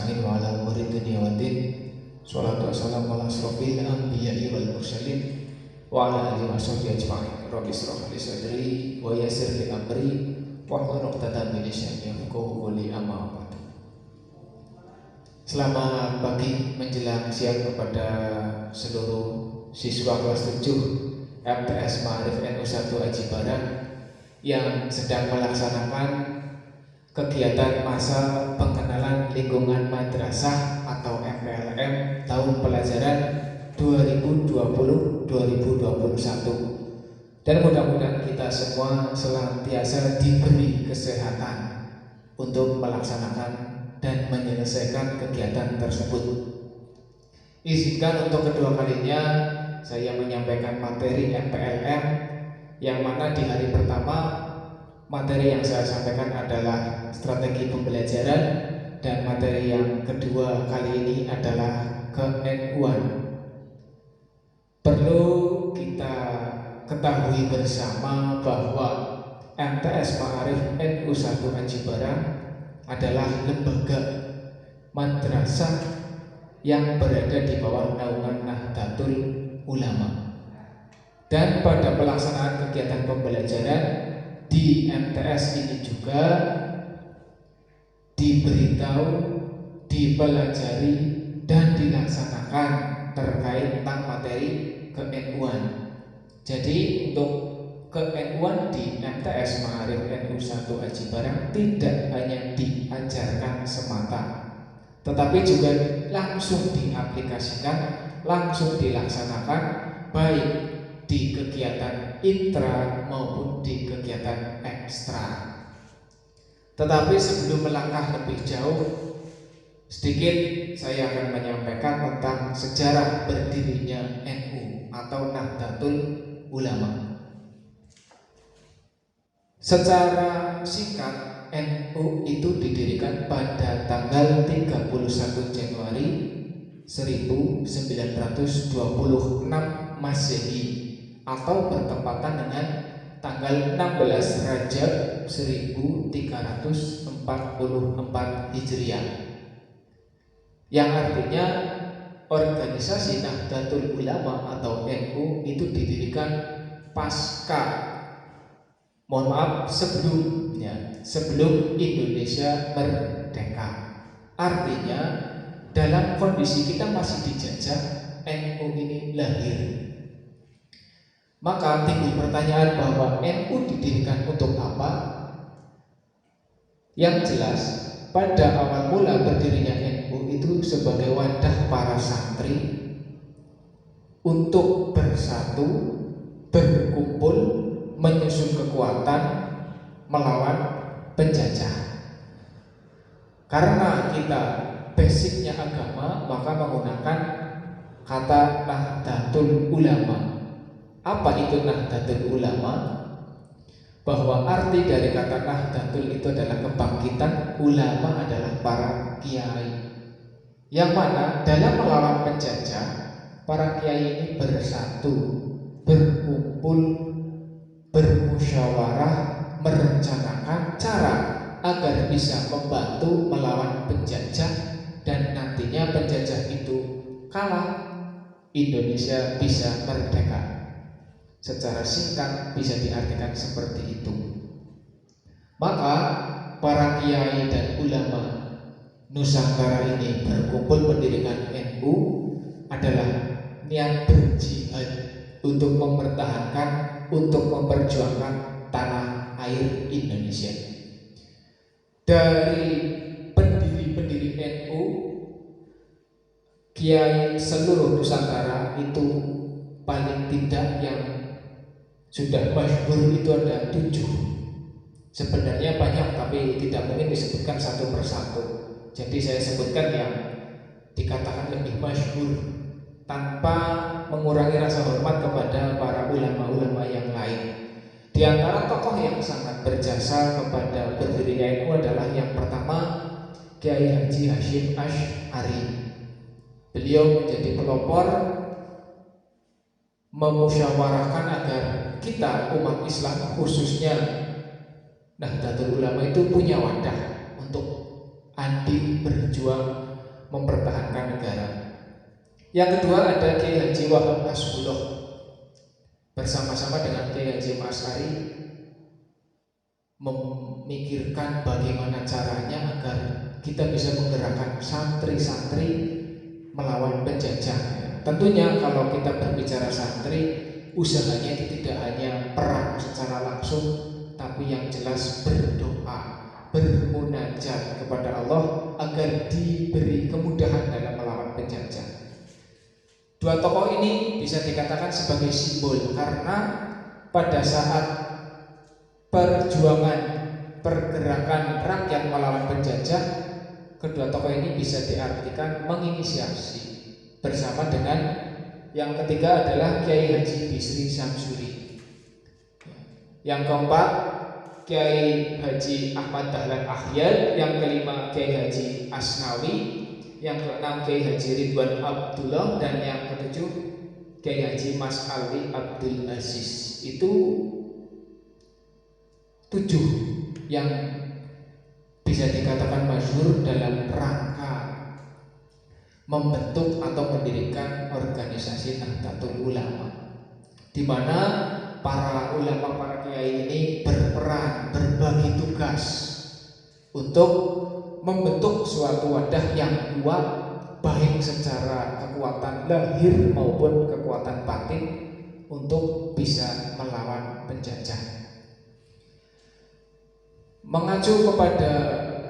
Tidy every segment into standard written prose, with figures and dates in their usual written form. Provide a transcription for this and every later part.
nasta'in wa ala umuri dunya waddin. Sholatu wassalamu ala asrofil anbiya'i wal mursalin wa ala alihi wa sahbihi ajma'in. Rabbi shrah li sadri wa yassir li amri wahlul 'uqdatam min lisani yafqahu qawli. Amma ba'du. Selamat pagi menjelang siang kepada seluruh siswa kelas 7 MTS Ma'arif NU 1 Aji Barang yang sedang melaksanakan kegiatan masa pengenalan lingkungan madrasah atau MPLM tahun pelajaran 2020-2021. Dan mudah-mudahan kita semua senantiasa diberi kesehatan untuk melaksanakan dan menyelesaikan kegiatan tersebut. Izinkan untuk kedua kalinya saya menyampaikan materi MPLM, yang mana di hari pertama materi yang saya sampaikan adalah strategi pembelajaran, dan materi yang kedua kali ini adalah ke-NU-an. Perlu kita ketahui bersama bahwa MTS Ma'arif NU 1 Aji Barang adalah lembaga madrasah yang berada di bawah naungan Nahdlatul Ulama. Dan pada pelaksanaan kegiatan pembelajaran di MTS ini juga diberitahu, dipelajari, dan dilaksanakan terkait tentang materi ke-NU-an. Jadi untuk ke-NU-an di MTS Ma'arif NU 1 Aji Barang tidak hanya diajarkan semata, tetapi juga langsung diaplikasikan, langsung dilaksanakan, baik di kegiatan intra maupun di kegiatan ekstra. Tetapi sebelum melangkah lebih jauh, sedikit saya akan menyampaikan tentang sejarah berdirinya NU atau Nahdlatul Ulama. Secara singkat, NU itu didirikan pada tanggal 31 Januari 1926 Masehi, atau bertepatan dengan tanggal 16 Rajab 1344 Hijriah, yang artinya organisasi Nahdlatul Ulama atau NU itu didirikan sebelum Indonesia merdeka. Artinya dalam kondisi kita masih dijajah, NU ini lahir. Maka timbul pertanyaan bahwa NU didirikan untuk apa? Yang jelas, pada awal mula berdirinya NU itu sebagai wadah para santri untuk bersatu, berkumpul, menyusun kekuatan melawan penjajah. Karena kita basicnya agama, maka menggunakan kata Nahdlatul Ulama. Apa itu Nahdlatul Ulama? Bahwa arti dari kata Nahdlatul itu adalah kebangkitan, ulama adalah para kiai, yang mana dalam melawan penjajah, para kiai ini bersatu, berkumpul, bermusyawarah, merencanakan cara agar bisa membantu melawan penjajah, dan nantinya penjajah itu kalah, Indonesia bisa merdeka. Secara singkat bisa diartikan seperti itu. Maka para kiai dan ulama Nusantara ini berkumpul mendirikan NU adalah niat berjihad untuk mempertahankan, untuk memperjuangkan tanah air Indonesia. Dari pendiri-pendiri NU, kiai seluruh Nusantara itu paling tidak yang sudah masyhur itu ada 7. Sebenarnya banyak, tapi tidak mungkin disebutkan satu persatu. Jadi saya sebutkan yang dikatakan lebih masyhur, tanpa mengurangi rasa hormat kepada para ulama-ulama yang lain. Di antara tokoh yang sangat berjasa kepada berdirinya NU adalah yang pertama, Kiai Haji Hasyim Asy'ari. Beliau menjadi pelopor memusyawarahkan agar kita umat Islam, khususnya Nahdlatul Ulama, itu punya wadah untuk andil berjuang mempertahankan negara. Yang kedua ada Kiai Haji Wahab Hasbullah bersama-sama dengan Kiai Haji Asy'ari memikirkan bagaimana caranya agar kita bisa menggerakkan santri-santri melawan penjajah. Tentunya kalau kita berbicara santri, usahanya itu tidak hanya perang secara langsung, tapi yang jelas berdoa, bermunajat kepada Allah agar diberi kemudahan dalam melawan penjajah. Dua tokoh ini bisa dikatakan sebagai simbol karena pada saat perjuangan pergerakan rakyat melawan penjajah, kedua tokoh ini bisa diartikan menginisiasi bersama dengan yang ketiga adalah Kiai Haji Bisri Samsuri. Yang keempat Kiai Haji Ahmad Dahlan Ahyad, yang kelima Kiai Haji Asnawi, yang keenam Kiai Haji Ridwan Abdullah, dan yang ketujuh Kiai Haji Mas Ali Abdul Aziz. Itu 7 yang bisa dikatakan masyhur dalam rangka membentuk atau mendirikan organisasi Nahdlatul Ulama, di mana para ulama, para kiai ini berperan, berbagi tugas untuk membentuk suatu wadah yang kuat, baik secara kekuatan lahir maupun kekuatan batin untuk bisa melawan penjajah. Mengacu kepada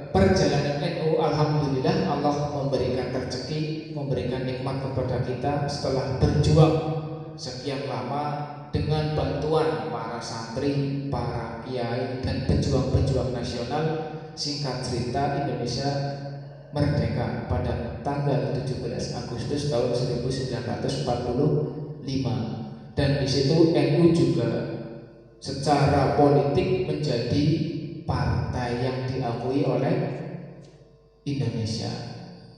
perjalanan NU, alhamdulillah Allah memberikan rezeki, memberikan nikmat kepada kita setelah berjuang sekian lama dengan bantuan para santri, para kiai, dan pejuang-pejuang nasional. Singkat cerita, Indonesia merdeka pada tanggal 17 Agustus tahun 1945, dan di situ NU juga secara politik menjadi partai yang diakui oleh Indonesia,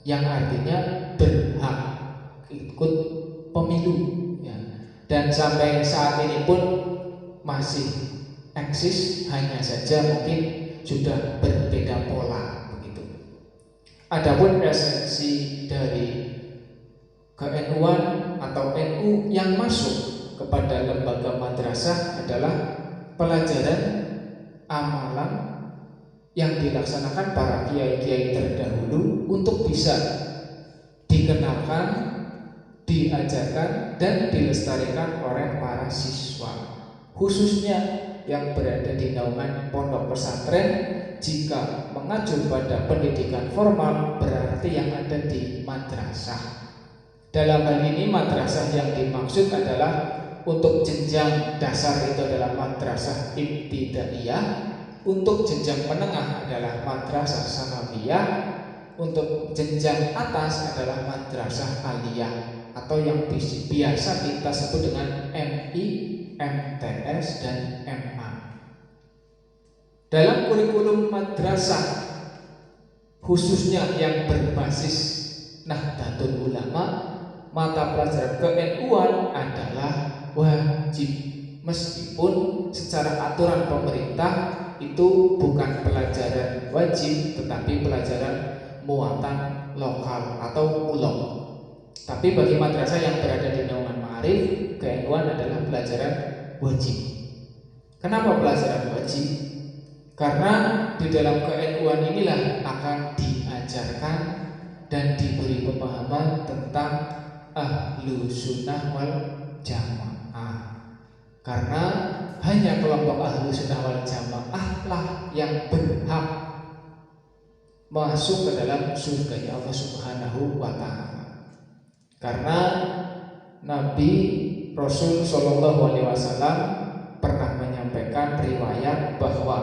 yang artinya berhak ikut pemilu ya. Dan sampai saat ini pun masih eksis, hanya saja mungkin sudah berbeda pola begitu. Adapun esensi dari ke-NU-an atau NU yang masuk kepada lembaga madrasah adalah pelajaran amalan yang dilaksanakan para kiai-kiai terdahulu untuk bisa dikenalkan, diajarkan, dan dilestarikan oleh para siswa, khususnya yang berada di naungan pondok pesantren. Jika mengacu pada pendidikan formal, berarti yang ada di madrasah. Dalam hal ini madrasah yang dimaksud adalah untuk jenjang dasar itu adalah madrasah ibtidaiyah, untuk jenjang menengah adalah madrasah sanawiyah, untuk jenjang atas adalah madrasah aliyah atau yang biasa kita sebut dengan MI, MTS, dan MA. Dalam kurikulum madrasah khususnya yang berbasis Nahdlatul Ulama, mata pelajaran ke-NU-an adalah wajib, meskipun secara aturan pemerintah itu bukan pelajaran wajib tetapi pelajaran muatan lokal atau mulok. Tapi bagi madrasah yang berada di naungan ma'arif, ke-NU-an adalah pelajaran wajib. Kenapa pelajaran wajib? Karena di dalam ke-NU-an inilah akan diajarkan dan diberi pemahaman tentang ahlu sunnah wal jamaah. Karena hanya kelompok ahlu sunnah wal jamaah lah yang berhak masuk ke dalam surganya Allah Subhanahu wa ta'ala. Karena Nabi Rasul Shallallahu Alaihi Wasallam pernah menyampaikan riwayat bahwa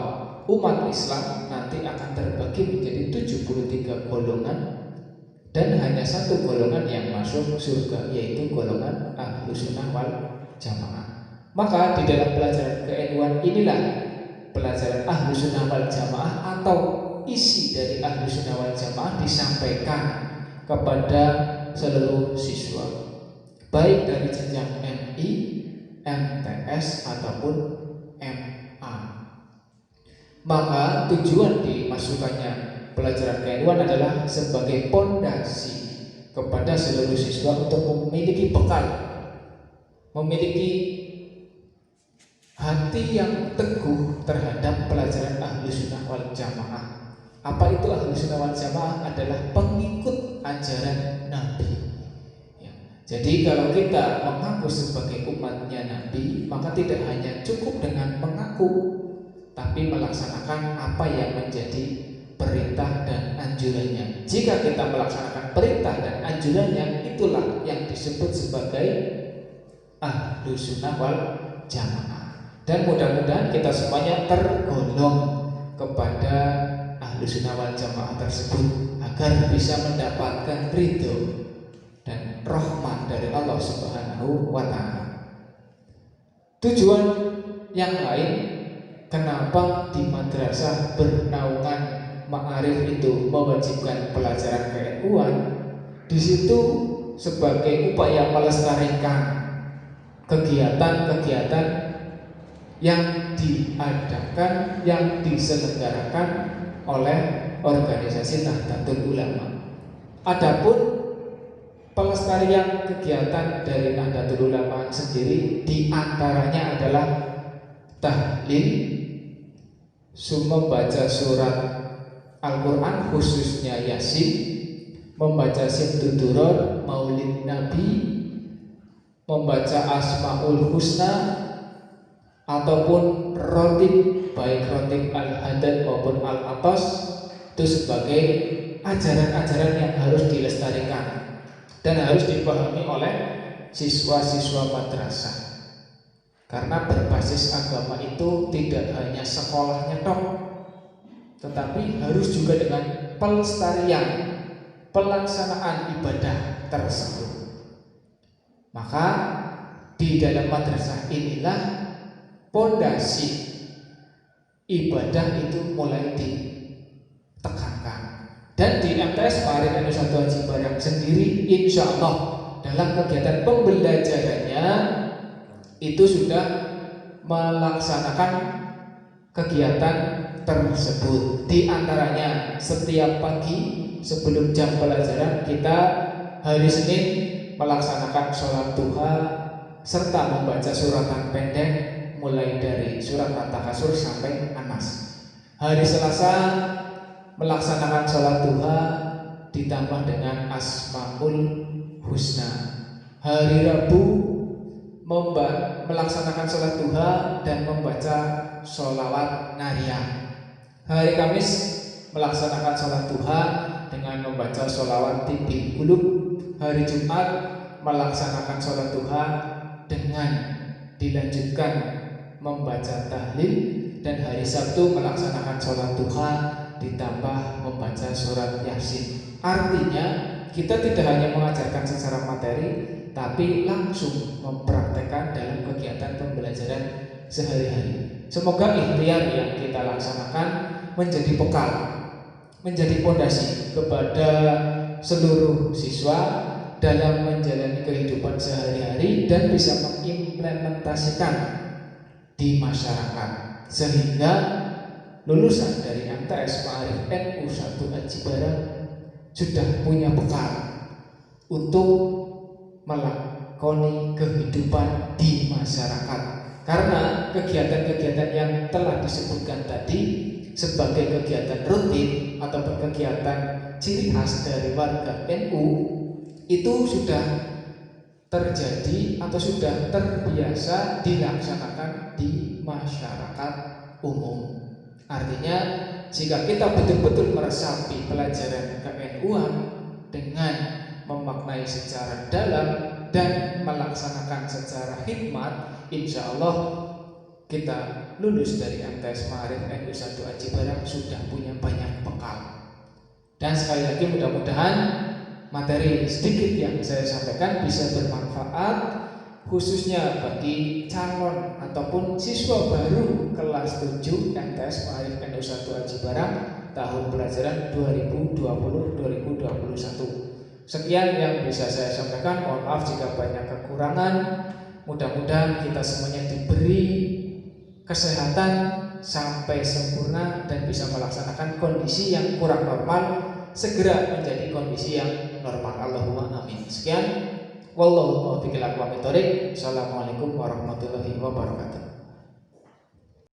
umat Islam nanti akan terbagi menjadi 73 golongan, dan hanya satu golongan yang masuk surga, yaitu golongan ahlu sunnah wal jamaah. Maka di dalam pelajaran ke-NU-an inilah pelajaran ahlu sunnah wal jamaah atau isi dari ahlu sunnah wal jamaah disampaikan kepada seluruh siswa, baik dari jenjang MI, MTS ataupun MA. Maka tujuan dimasukkannya pelajaran keilmuan adalah sebagai pondasi kepada seluruh siswa untuk memiliki bekal, memiliki hati yang teguh terhadap pelajaran Ahlus Sunnah wal Jamaah. Apa itu Ahlus Sunnah wal Jamaah? Adalah pengikut ajaran Nabi. Jadi kalau kita mengaku sebagai umatnya Nabi, maka tidak hanya cukup dengan mengaku, tapi melaksanakan apa yang menjadi perintah dan anjurannya. Jika kita melaksanakan perintah dan anjurannya, itulah yang disebut sebagai Ahlus Sunnah wal Jamaah. Dan mudah-mudahan kita semuanya tergolong kepada Ahlus Sunnah wal Jamaah tersebut, agar bisa mendapatkan ridho dan rahmat dari Allah Subhanahu wa Ta'ala. Tujuan yang lain kenapa di madrasah bernaungan ma'arif itu mewajibkan pelajaran keilmuan, di situ sebagai upaya melestarikan kegiatan-kegiatan yang diadakan, yang diselenggarakan oleh organisasi Nahdlatul Ulama. Adapun pelestarian kegiatan dari Nahdlatul Ulama sendiri diantaranya adalah tahlil, membaca surat Al-Quran khususnya Yasin, membaca Simtuduror, Maulid Nabi, membaca Asmaul Husna, ataupun rotib, baik rotib Al-Hadad maupun Al-Atas, itu sebagai ajaran-ajaran yang harus dilestarikan dan harus dipahami oleh siswa-siswa madrasah. Karena berbasis agama itu tidak hanya sekolahnya tok, tetapi harus juga dengan pelestarian, pelaksanaan ibadah tersebut. Maka di dalam madrasah inilah pondasi ibadah itu mulai ditekankan. Dan di MTS Ma'arif NU1 Haji Barang sendiri, insya Allah dalam kegiatan pembelajarannya itu sudah melaksanakan kegiatan tersebut. Di antaranya setiap pagi sebelum jam pelajaran kita hari Senin melaksanakan sholat duha serta membaca suratan pendek mulai dari surat At-Takasur sampai An-Nas. Hari Selasa melaksanakan sholat duha ditambah dengan Asmaul Husna. Hari Rabu melaksanakan sholat duha dan membaca sholawat nariyah. Hari Kamis melaksanakan sholat duha dengan membaca sholawat tibil qulub. Hari Jumat melaksanakan sholat duha dengan dilanjutkan membaca tahlil, dan hari Sabtu melaksanakan sholat duha ditambah membaca surat Yasin. Artinya kita tidak hanya mengajarkan secara materi, tapi langsung mempraktekkan dalam kegiatan pembelajaran sehari-hari. Semoga ikhtiar yang kita laksanakan menjadi bekal, menjadi pondasi kepada seluruh siswa dalam menjalani kehidupan sehari-hari dan bisa mengimplementasikan di masyarakat, sehingga lulusan dari MTS Ma'arif NU1 Haji Barang sudah punya bekal untuk melakoni kehidupan di masyarakat. Karena kegiatan-kegiatan yang telah disebutkan tadi sebagai kegiatan rutin ataupun kegiatan ciri khas dari warga NU itu sudah terjadi atau sudah terbiasa dilaksanakan di masyarakat umum. Artinya jika kita betul-betul meresapi pelajaran ke-NU-an dengan memaknai secara dalam dan melaksanakan secara hikmat, insya Allah kita lulus dari MTS Ma'arif NU1 Haji Barang sudah punya banyak bekal. Dan sekali lagi mudah-mudahan materi sedikit yang saya sampaikan bisa bermanfaat, khususnya bagi calon ataupun siswa baru kelas 7 MTS Ma'arif NU1 Haji Barang tahun pelajaran 2020-2021. Sekian yang bisa saya sampaikan. Mohon maaf jika banyak kekurangan. Mudah-mudahan kita semuanya diberi kesehatan, sampai sempurna dan bisa melaksanakan kondisi yang kurang normal segera menjadi kondisi yang normal. Allahumma amin. Sekian, wallahu muwaffiq ila aqwamit thoriq. Assalamualaikum warahmatullahi wabarakatuh.